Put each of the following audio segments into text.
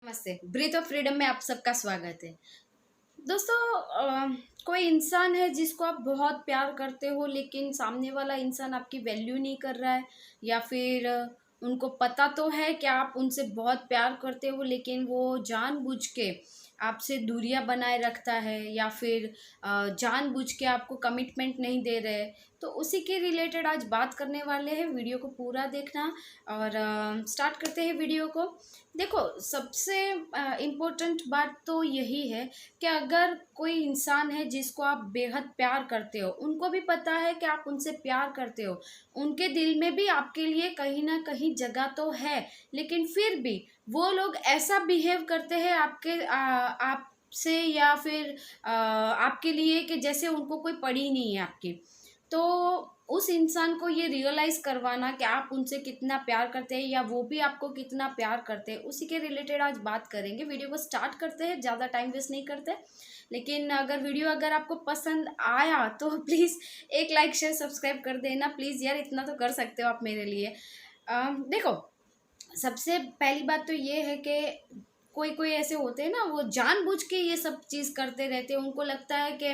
नमस्ते। Breathe of freedom में आप सबका स्वागत है। दोस्तों, कोई इंसान है जिसको आप बहुत प्यार करते हो लेकिन सामने वाला इंसान आपकी वैल्यू नहीं कर रहा है, या फिर उनको पता तो है कि आप उनसे बहुत प्यार करते हो लेकिन वो जानबूझ के आपसे दूरियां बनाए रखता है, या फिर जानबूझ के आपको कमिटमेंट नहीं दे रहे। तो उसी के रिलेटेड आज बात करने वाले हैं। वीडियो को पूरा देखना और स्टार्ट करते हैं वीडियो को। देखो, सबसे इम्पोर्टेंट बात तो यही है कि अगर कोई इंसान है जिसको आप बेहद प्यार करते हो, उनको भी पता है कि आप उनसे प्यार करते हो, उनके दिल में भी आपके लिए कहीं ना कहीं जगह तो है, लेकिन फिर भी वो लोग ऐसा बिहेव करते हैं आपसे, या फिर आपके लिए कि जैसे उनको कोई पड़ी नहीं है आपकी। तो उस इंसान को ये रियलाइज करवाना कि आप उनसे कितना प्यार करते हैं या वो भी आपको कितना प्यार करते हैं, उसी के रिलेटेड आज बात करेंगे। वीडियो को स्टार्ट करते हैं, ज़्यादा टाइम वेस्ट नहीं करते। लेकिन अगर आपको पसंद आया तो प्लीज़ एक लाइक शेयर सब्सक्राइब कर देना प्लीज़ यार, इतना तो कर सकते हो आप मेरे लिए। देखो, सबसे पहली बात तो ये है कि कोई कोई ऐसे होते हैं ना, वो जानबूझ के ये सब चीज़ करते रहते हैं। उनको लगता है कि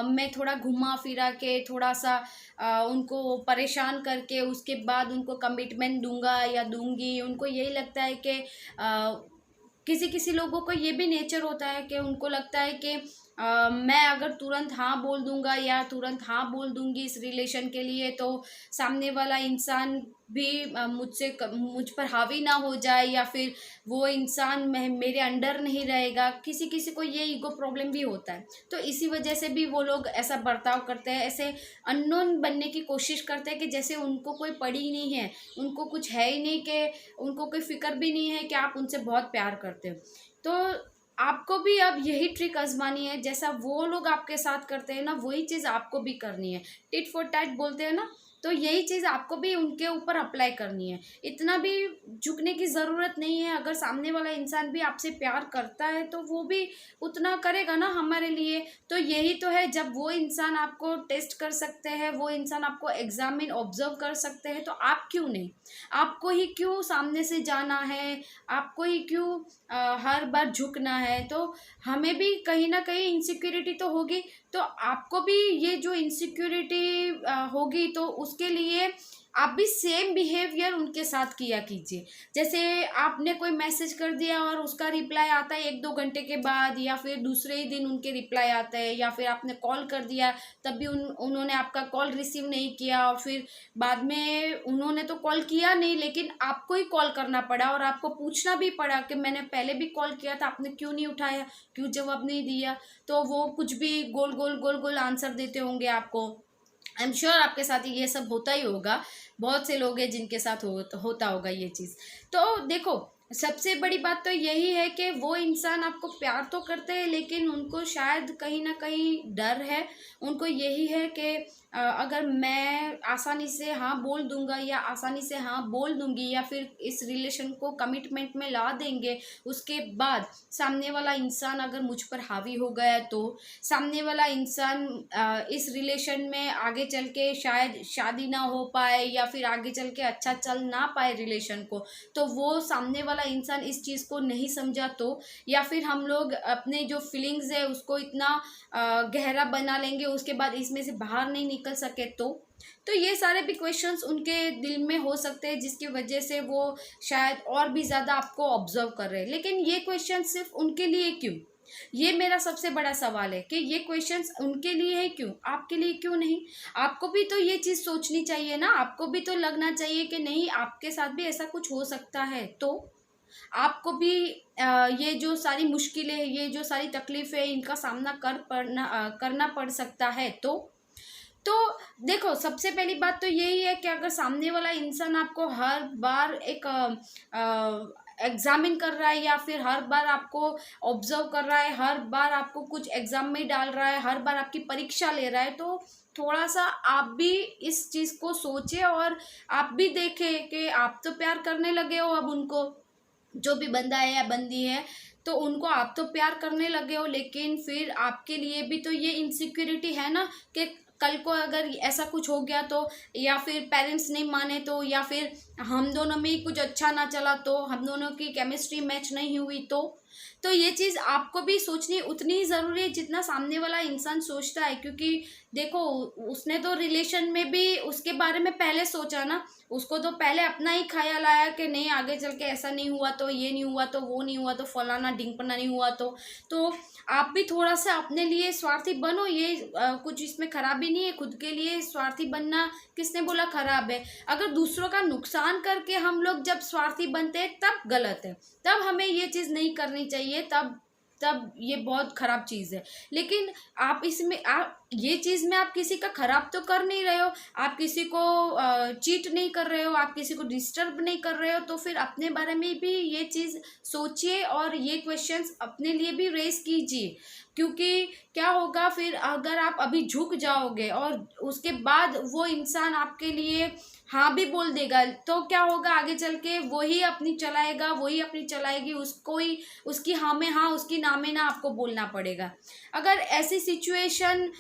मैं थोड़ा घुमा फिरा के, थोड़ा सा उनको परेशान करके उसके बाद उनको कमिटमेंट दूंगा या दूंगी। उनको यही लगता है कि किसी किसी लोगों को ये भी नेचर होता है कि उनको लगता है कि मैं अगर तुरंत हाँ बोल दूंगा या तुरंत हाँ बोल दूंगी इस रिलेशन के लिए, तो सामने वाला इंसान भी मुझ पर हावी ना हो जाए, या फिर वो इंसान मेरे अंडर नहीं रहेगा। किसी किसी को ये ईगो प्रॉब्लम भी होता है, तो इसी वजह से भी वो लोग ऐसा बर्ताव करते हैं, ऐसे अननोन बनने की कोशिश करते हैं कि जैसे उनको कोई पड़ी ही नहीं है, उनको कुछ है ही नहीं, कि उनको कोई फिक्र भी नहीं है कि आप उनसे बहुत प्यार करते हो। तो आपको भी अब यही ट्रिक आजमानी है, जैसा वो लोग आपके साथ करते हैं ना, वही चीज़ आपको भी करनी है। टिट फॉर टैट बोलते हैं ना, तो यही चीज़ आपको भी उनके ऊपर अप्लाई करनी है। इतना भी झुकने की ज़रूरत नहीं है। अगर सामने वाला इंसान भी आपसे प्यार करता है तो वो भी उतना करेगा ना हमारे लिए। तो यही तो है, जब वो इंसान आपको टेस्ट कर सकते हैं, वो इंसान आपको एग्जामिन ऑब्जर्व कर सकते हैं, तो आप क्यों नहीं? आपको ही क्यों सामने से जाना है? आपको ही क्यों हर बार झुकना है? तो हमें भी कहीं ना कहीं इनसिक्योरिटी तो होगी, तो आपको भी ये जो इनसिक्योरिटी होगी, तो उसके लिए आप भी सेम बिहेवियर उनके साथ किया कीजिए। जैसे आपने कोई मैसेज कर दिया और उसका रिप्लाई आता है 1-2 घंटे के बाद, या फिर दूसरे ही दिन उनके रिप्लाई आता है, या फिर आपने कॉल कर दिया तब भी उन्होंने आपका कॉल रिसीव नहीं किया, और फिर बाद में उन्होंने तो कॉल किया नहीं लेकिन आपको ही कॉल करना पड़ा और आपको पूछना भी पड़ा कि मैंने पहले भी कॉल किया था, आपने क्यों नहीं उठाया, क्यों जवाब नहीं दिया। तो वो कुछ भी गोल गोल गोल गोल आंसर देते होंगे आपको। आई एम श्योर आपके साथ ये सब होता ही होगा। बहुत से लोग हैं जिनके साथ होता होगा ये चीज़। तो देखो, सबसे बड़ी बात तो यही है कि वो इंसान आपको प्यार तो करते हैं लेकिन उनको शायद कहीं ना कहीं डर है। उनको यही है कि अगर मैं आसानी से हाँ बोल दूंगा या आसानी से हाँ बोल दूंगी, या फिर इस रिलेशन को कमिटमेंट में ला देंगे, उसके बाद सामने वाला इंसान अगर मुझ पर हावी हो गया, तो सामने वाला इंसान इस रिलेशन में आगे चल के शायद शादी ना हो पाए, या फिर आगे चल के अच्छा चल ना पाए रिलेशन को, तो वो सामने वाला इंसान इस चीज़ को नहीं समझा, तो या फिर हम लोग अपने जो फीलिंग्स है उसको इतना गहरा बना लेंगे, उसके बाद इसमें से बाहर नहीं निकल सके, तो ये सारे भी क्वेश्चंस उनके दिल में हो सकते हैं, जिसकी वजह से वो शायद और भी ज़्यादा आपको ऑब्जर्व कर रहे हैं। लेकिन ये क्वेश्चन सिर्फ उनके लिए क्यों? ये मेरा सबसे बड़ा सवाल है कि ये क्वेश्चंस उनके लिए है क्यों, आपके लिए क्यों नहीं? आपको भी तो ये चीज़ सोचनी चाहिए ना, आपको भी तो लगना चाहिए कि नहीं, आपके साथ भी ऐसा कुछ हो सकता है। तो आपको भी ये जो सारी मुश्किलें, ये जो सारी तकलीफ़ें, इनका सामना करना पड़ सकता है। तो देखो, सबसे पहली बात तो यही है कि अगर सामने वाला इंसान आपको हर बार एक एग्जामिन कर रहा है, या फिर हर बार आपको ऑब्जर्व कर रहा है, हर बार आपको कुछ एग्जाम में डाल रहा है, हर बार आपकी परीक्षा ले रहा है, तो थोड़ा सा आप भी इस चीज़ को सोचें और आप भी देखें कि आप तो प्यार करने लगे हो अब उनको, जो भी बंदा है या बंदी है, तो उनको आप तो प्यार करने लगे हो, लेकिन फिर आपके लिए भी तो ये इनसिक्योरिटी है ना कि कल को अगर ऐसा कुछ हो गया तो, या फिर पेरेंट्स नहीं माने तो, या फिर हम दोनों में ही कुछ अच्छा ना चला तो, हम दोनों की केमिस्ट्री मैच नहीं हुई तो ये चीज़ आपको भी सोचनी उतनी ही ज़रूरी है जितना सामने वाला इंसान सोचता है। क्योंकि देखो, उसने तो रिलेशन में भी उसके बारे में पहले सोचा ना, उसको तो पहले अपना ही ख्याल आया कि नहीं आगे चल के ऐसा नहीं हुआ तो, ये नहीं हुआ तो, वो नहीं हुआ तो, फलाना ढिंगपना नहीं हुआ तो आप भी थोड़ा सा अपने लिए स्वार्थी बनो। ये कुछ इसमें खराबी नहीं है, खुद के लिए स्वार्थी बनना किसने बोला खराब है। अगर दूसरों का नुकसान करके हम लोग जब स्वार्थी बनते हैं तब गलत है, तब हमें ये चीज़ नहीं करनी चाहिए, तब तब ये बहुत खराब चीज़ है। लेकिन आप इसमें आप ये चीज़ में आप किसी का खराब तो कर नहीं रहे हो, आप किसी को चीट नहीं कर रहे हो, आप किसी को डिस्टर्ब नहीं कर रहे हो, तो फिर अपने बारे में भी ये चीज़ सोचिए और ये क्वेश्चंस अपने लिए भी रेज कीजिए। क्योंकि क्या होगा फिर अगर आप अभी झुक जाओगे और उसके बाद वो इंसान आपके लिए हाँ भी बोल देगा, तो क्या होगा आगे चल के वही अपनी चलाएगा, वही अपनी चलाएगी, उसको ही उसकी हाँ में हाँ, उसकी ना में ना आपको बोलना पड़ेगा। अगर ऐसी सिचुएशन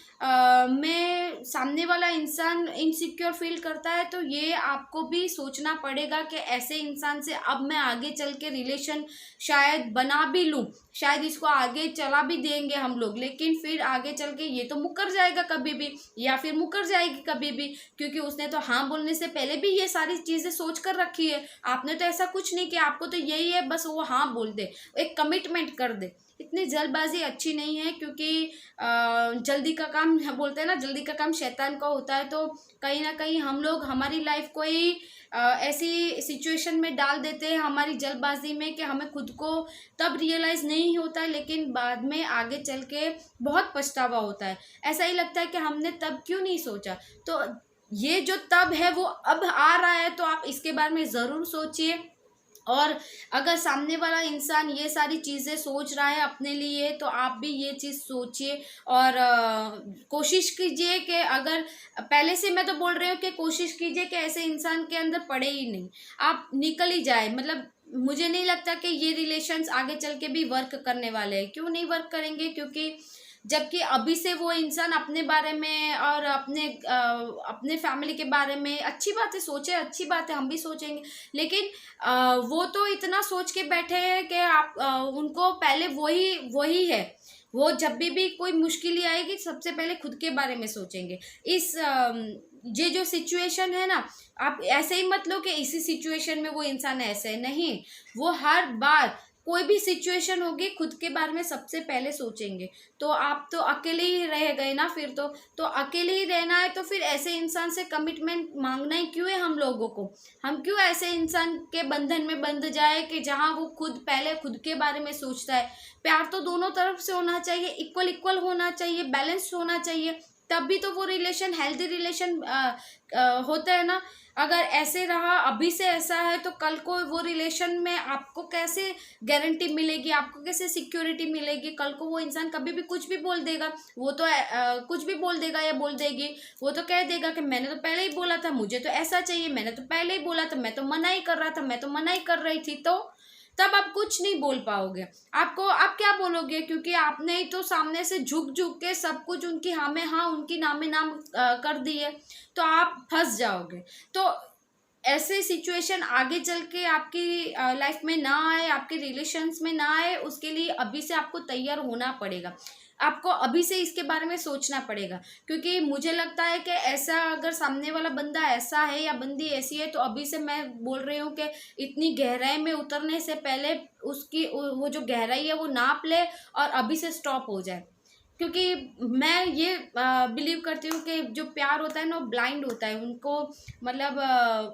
में सामने वाला इंसान इनसिक्योर फील करता है तो ये आपको भी सोचना पड़ेगा कि ऐसे इंसान से अब मैं आगे चल के रिलेशन शायद बना भी लूँ, शायद इसको आगे चला भी देंगे हम लोग, लेकिन फिर आगे चल के ये तो मुकर जाएगा कभी भी, या फिर मुकर जाएगी कभी भी, क्योंकि उसने तो हाँ बोलने से पहले भी ये सारी चीज़ें सोच कर रखी है। आपने तो ऐसा कुछ नहीं किया, आपको तो यही है बस वो हाँ बोल दे, एक कमिटमेंट कर दे। इतनी जल्दबाजी अच्छी नहीं है, क्योंकि जल्दी का काम बोलते हैं ना, जल्दी का काम शैतान का होता है। तो कहीं ना कहीं हम लोग हमारी लाइफ को ही ऐसी सिचुएशन में डाल देते हैं हमारी जल्दबाजी में कि हमें खुद को तब रियलाइज़ नहीं होता है, लेकिन बाद में आगे चल के बहुत पछतावा होता है। ऐसा ही लगता है कि हमने तब क्यों नहीं सोचा। तो ये जो तब है वो अब आ रहा है, तो आप इसके बारे में ज़रूर सोचिए। और अगर सामने वाला इंसान ये सारी चीज़ें सोच रहा है अपने लिए, तो आप भी ये चीज़ सोचिए और कोशिश कीजिए कि अगर पहले से मैं तो बोल रही हूँ कि कोशिश कीजिए कि ऐसे इंसान के अंदर पड़े ही नहीं, आप निकल ही जाए। मतलब मुझे नहीं लगता कि ये रिलेशंस आगे चल के भी वर्क करने वाले हैं। क्यों नहीं वर्क करेंगे? क्योंकि जबकि अभी से वो इंसान अपने बारे में और अपने फैमिली के बारे में अच्छी बात है, सोचे, अच्छी बात है, हम भी सोचेंगे, लेकिन वो तो इतना सोच के बैठे हैं कि आप उनको पहले वही वही है, वो जब भी कोई मुश्किल आएगी सबसे पहले खुद के बारे में सोचेंगे। इस ये जो सिचुएशन है ना, आप ऐसे ही मत लो कि इसी सिचुएशन में वो इंसान ऐसे है, नहीं, वो हर बार कोई भी सिचुएशन होगी खुद के बारे में सबसे पहले सोचेंगे। तो आप तो अकेले ही रह गए ना फिर तो अकेले ही रहना है, तो फिर ऐसे इंसान से कमिटमेंट मांगना ही क्यों है हम लोगों को? हम क्यों ऐसे इंसान के बंधन में बंध जाए कि जहाँ वो खुद पहले खुद के बारे में सोचता है। प्यार तो दोनों तरफ से होना चाहिए, इक्वल इक्वल होना चाहिए, बैलेंस होना चाहिए, तभी तो वो रिलेशन हेल्दी रिलेशन होता है ना। अगर ऐसे रहा अभी से ऐसा है तो कल को वो रिलेशन में आपको कैसे गारंटी मिलेगी, आपको कैसे सिक्योरिटी मिलेगी? कल को वो इंसान कभी भी कुछ भी बोल देगा, वो तो कुछ भी बोल देगा या बोल देगी, वो तो कह देगा कि मैंने तो पहले ही बोला था, मुझे तो ऐसा चाहिए, मैंने तो पहले ही बोला था, मैं तो मना ही कर रहा था, मैं तो मना ही कर रही थी। तो तब आप कुछ नहीं बोल पाओगे। आपको आप क्या बोलोगे? क्योंकि आपने ही तो सामने से झुक झुक के सब कुछ उनकी हाँ में हाँ, उनकी ना में ना कर दी है, तो आप फंस जाओगे। तो ऐसे सिचुएशन आगे चल के आपकी लाइफ में ना आए, आपके रिलेशंस में ना आए, उसके लिए अभी से आपको तैयार होना पड़ेगा। आपको अभी से इसके बारे में सोचना पड़ेगा, क्योंकि मुझे लगता है कि ऐसा अगर सामने वाला बंदा ऐसा है या बंदी ऐसी है, तो अभी से मैं बोल रही हूँ कि इतनी गहराई में उतरने से पहले उसकी वो जो गहराई है वो नाप ले और अभी से स्टॉप हो जाए। क्योंकि मैं ये बिलीव करती हूँ कि जो प्यार होता है ना वो ब्लाइंड होता है, उनको मतलब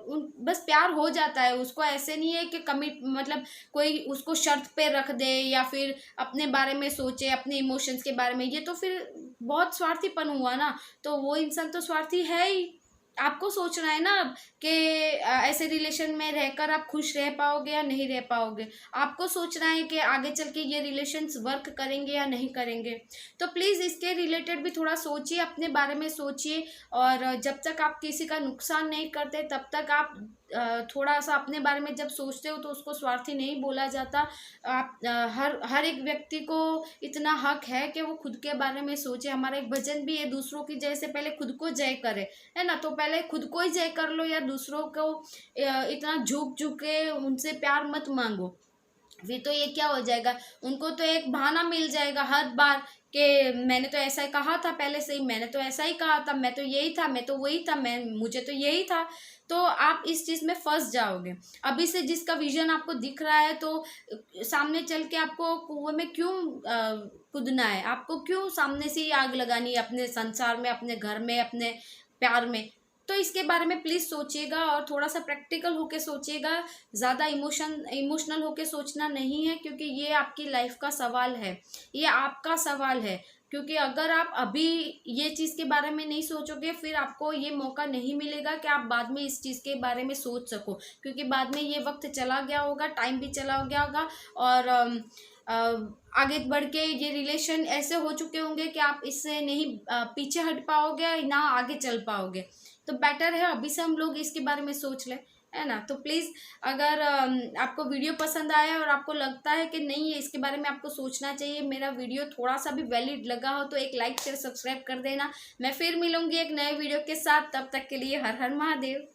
उन बस प्यार हो जाता है, उसको ऐसे नहीं है कि कमिट मतलब कोई उसको शर्त पे रख दे या फिर अपने बारे में सोचे, अपने इमोशंस के बारे में, ये तो फिर बहुत स्वार्थीपन हुआ ना। तो वो इंसान तो स्वार्थी है ही। आपको सोचना है ना कि ऐसे रिलेशन में रहकर आप खुश रह पाओगे या नहीं रह पाओगे। आपको सोचना है कि आगे चल के ये रिलेशंस वर्क करेंगे या नहीं करेंगे। तो प्लीज़ इसके रिलेटेड भी थोड़ा सोचिए, अपने बारे में सोचिए, और जब तक आप किसी का नुकसान नहीं करते तब तक आप थोड़ा सा अपने बारे में जब सोचते हो तो उसको स्वार्थी नहीं बोला जाता। आप हर एक व्यक्ति को इतना हक है कि वो खुद के बारे में सोचे। हमारा एक भजन भी है, दूसरों की जय से पहले खुद को जय करे, है ना। तो पहले खुद को ही जय कर लो, या दूसरों को इतना झुक झुक के उनसे प्यार मत मांगो। फिर तो ये क्या हो जाएगा, उनको तो एक बहाना मिल जाएगा हर बार कि मैंने तो ऐसा ही कहा था पहले से ही, मैंने तो ऐसा ही कहा था, मैं तो यही था, मैं तो वही था, मैं मुझे तो यही था। तो आप इस चीज़ में फंस जाओगे। अभी से जिसका विजन आपको दिख रहा है, तो सामने चल के आपको कुएं में क्यों कूदना है? आपको क्यों सामने से ही आग लगानी है अपने संसार में, अपने घर में, अपने प्यार में? तो इसके बारे में प्लीज़ सोचिएगा, और थोड़ा सा प्रैक्टिकल होके सोचिएगा। ज़्यादा इमोशनल होके सोचना नहीं है, क्योंकि ये आपकी लाइफ का सवाल है, ये आपका सवाल है। क्योंकि अगर आप अभी ये चीज़ के बारे में नहीं सोचोगे, फिर आपको ये मौका नहीं मिलेगा कि आप बाद में इस चीज़ के बारे में सोच सको। क्योंकि बाद में ये वक्त चला गया होगा, टाइम भी चला गया होगा, और आगे बढ़ के ये रिलेशन ऐसे हो चुके होंगे कि आप इससे नहीं पीछे हट पाओगे, ना आगे चल पाओगे। तो बेटर है अभी से हम लोग इसके बारे में सोच लें, है ना। तो प्लीज़, अगर आपको वीडियो पसंद आया और आपको लगता है कि नहीं ये इसके बारे में आपको सोचना चाहिए, मेरा वीडियो थोड़ा सा भी वैलिड लगा हो, तो एक लाइक शेयर सब्सक्राइब कर देना। मैं फिर मिलूंगी एक नए वीडियो के साथ, तब तक के लिए हर हर महादेव।